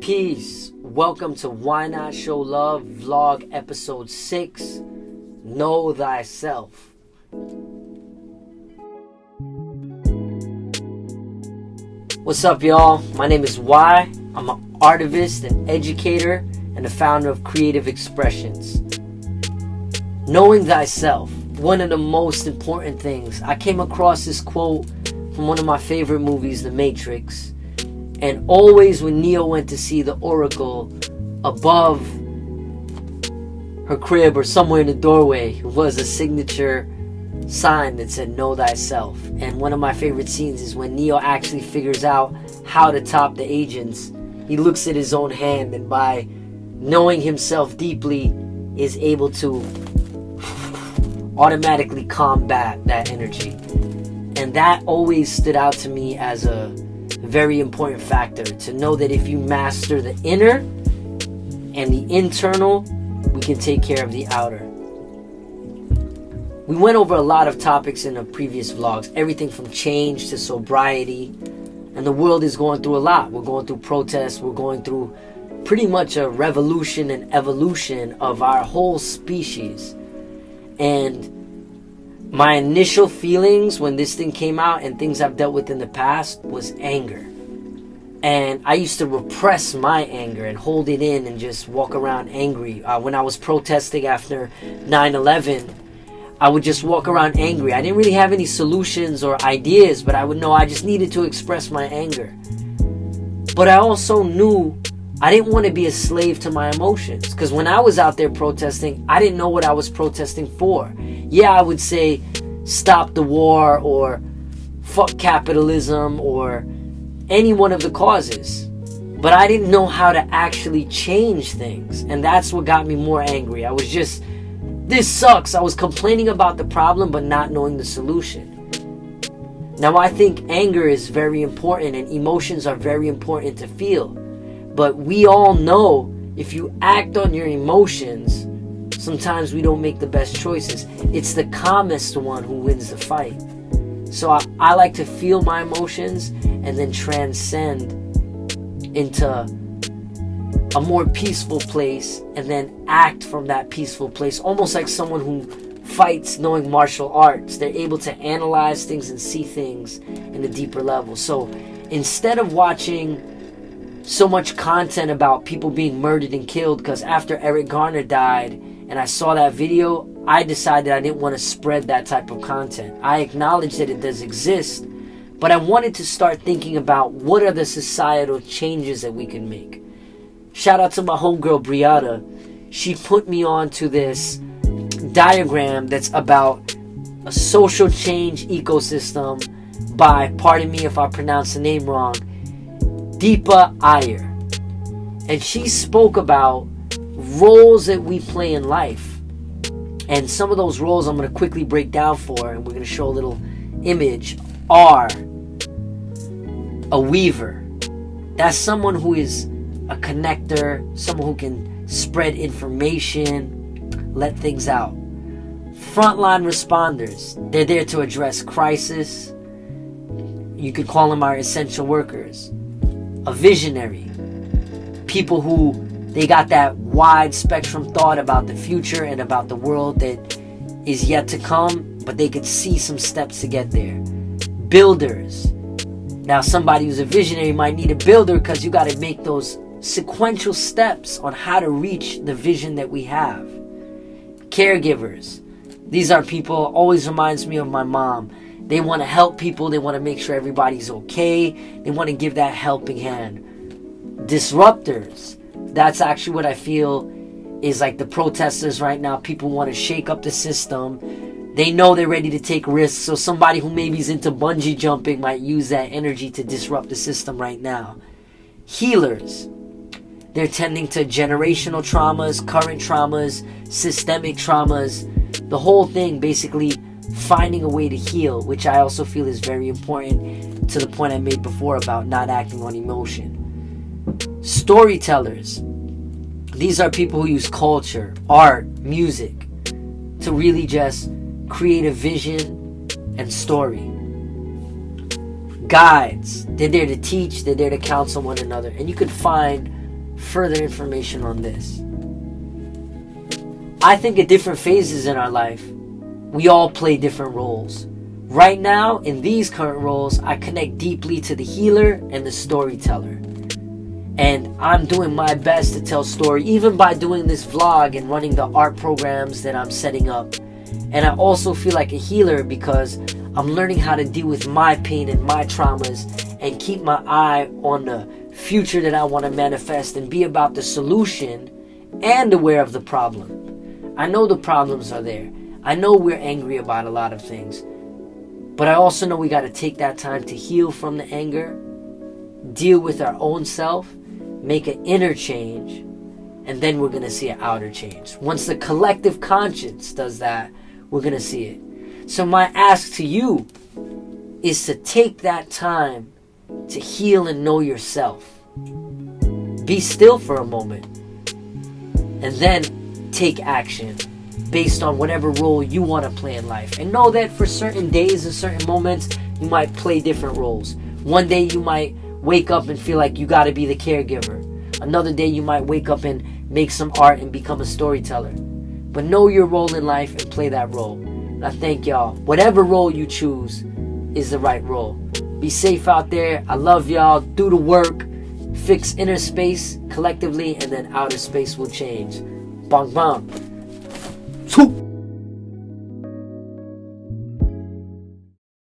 Peace. Welcome to Why Not Show Love Vlog Episode 6. Know Thyself. What's up, y'all? My name is Why. I'm an artivist, an educator, and the founder of Creative Expressions. Knowing thyself, one of the most important things. I came across this quote from one of my favorite movies, The Matrix. And always when Neo went to see the Oracle, above her crib or somewhere in the doorway was a signature sign that said, know thyself. And one of my favorite scenes is when Neo actually figures out how to top the agents. He looks at his own hand, and by knowing himself deeply is able to automatically combat that energy. And that always stood out to me as a very important factor, to know that if you master the inner and the internal, we can take care of the outer. We went over a lot of topics in the previous vlogs, everything from change to sobriety, and the world is going through a lot. We're going through protests, we're going through pretty much a revolution and evolution of our whole species. And my initial feelings when this thing came out and things I've dealt with in the past was anger. And I used to repress my anger and hold it in and just walk around angry. When I was protesting after 9/11, I would just walk around angry. I didn't really have any solutions or ideas, but I would know I just needed to express my anger. But I also knew I didn't want to be a slave to my emotions, because when I was out there protesting, I didn't know what I was protesting for. Yeah, I would say stop the war or fuck capitalism or any one of the causes, but I didn't know how to actually change things. And that's what got me more angry. I was just, this sucks. I was complaining about the problem but not knowing the solution. Now I think anger is very important and emotions are very important to feel. But we all know if you act on your emotions, sometimes we don't make the best choices. It's the calmest one who wins the fight. So I like to feel my emotions and then transcend into a more peaceful place and then act from that peaceful place. Almost like someone who fights knowing martial arts. They're able to analyze things and see things in a deeper level. So instead of watching so much content about people being murdered and killed, because after Eric Garner died and I saw that video, I decided I didn't want to spread that type of content. I acknowledge that it does exist, but I wanted to start thinking about what are the societal changes that we can make. Shout out to my homegirl Brianna. She put me on to this diagram that's about a social change ecosystem by, pardon me if I pronounce the name wrong, Deepa Iyer. And she spoke about roles that we play in life. And some of those roles I'm going to quickly break down for, and we're going to show a little image, are a weaver. That's someone who is a connector, someone who can spread information, let things out. Frontline responders, they're there to address crisis. You could call them our essential workers. A visionary, people who they got that wide spectrum thought about the future and about the world that is yet to come, but they could see some steps to get there. Builders. Now somebody who's a visionary might need a builder because you got to make those sequential steps on how to reach the vision that we have. Caregivers. These are people, always reminds me of my mom. They want to help people. They want to make sure everybody's okay. They want to give that helping hand. Disruptors. That's actually what I feel is like the protesters right now. People want to shake up the system. They know they're ready to take risks. So somebody who maybe is into bungee jumping might use that energy to disrupt the system right now. Healers. They're tending to generational traumas, current traumas, systemic traumas. The whole thing, basically finding a way to heal, which I also feel is very important to the point I made before about not acting on emotion. Storytellers. These are people who use culture, art, music to really just create a vision and story. Guides. They're there to teach. They're there to counsel one another. And you could find further information on this. I think at different phases in our life, we all play different roles. Right now, in these current roles, I connect deeply to the healer and the storyteller. And I'm doing my best to tell story, even by doing this vlog and running the art programs that I'm setting up. And I also feel like a healer because I'm learning how to deal with my pain and my traumas and keep my eye on the future that I want to manifest and be about the solution and aware of the problem. I know the problems are there. I know we're angry about a lot of things. But I also know we got to take that time to heal from the anger, deal with our own self, make an inner change, and then we're going to see an outer change. Once the collective conscience does that, we're going to see it. So my ask to you is to take that time to heal and know yourself. Be still for a moment, and then take action based on whatever role you want to play in life. And know that for certain days and certain moments, you might play different roles. One day you might wake up and feel like you got to be the caregiver. Another day you might wake up and make some art and become a storyteller. But know your role in life and play that role. And I thank y'all. Whatever role you choose is the right role. Be safe out there. I love y'all. Do the work. Fix inner space collectively, and then outer space will change. Bang bang.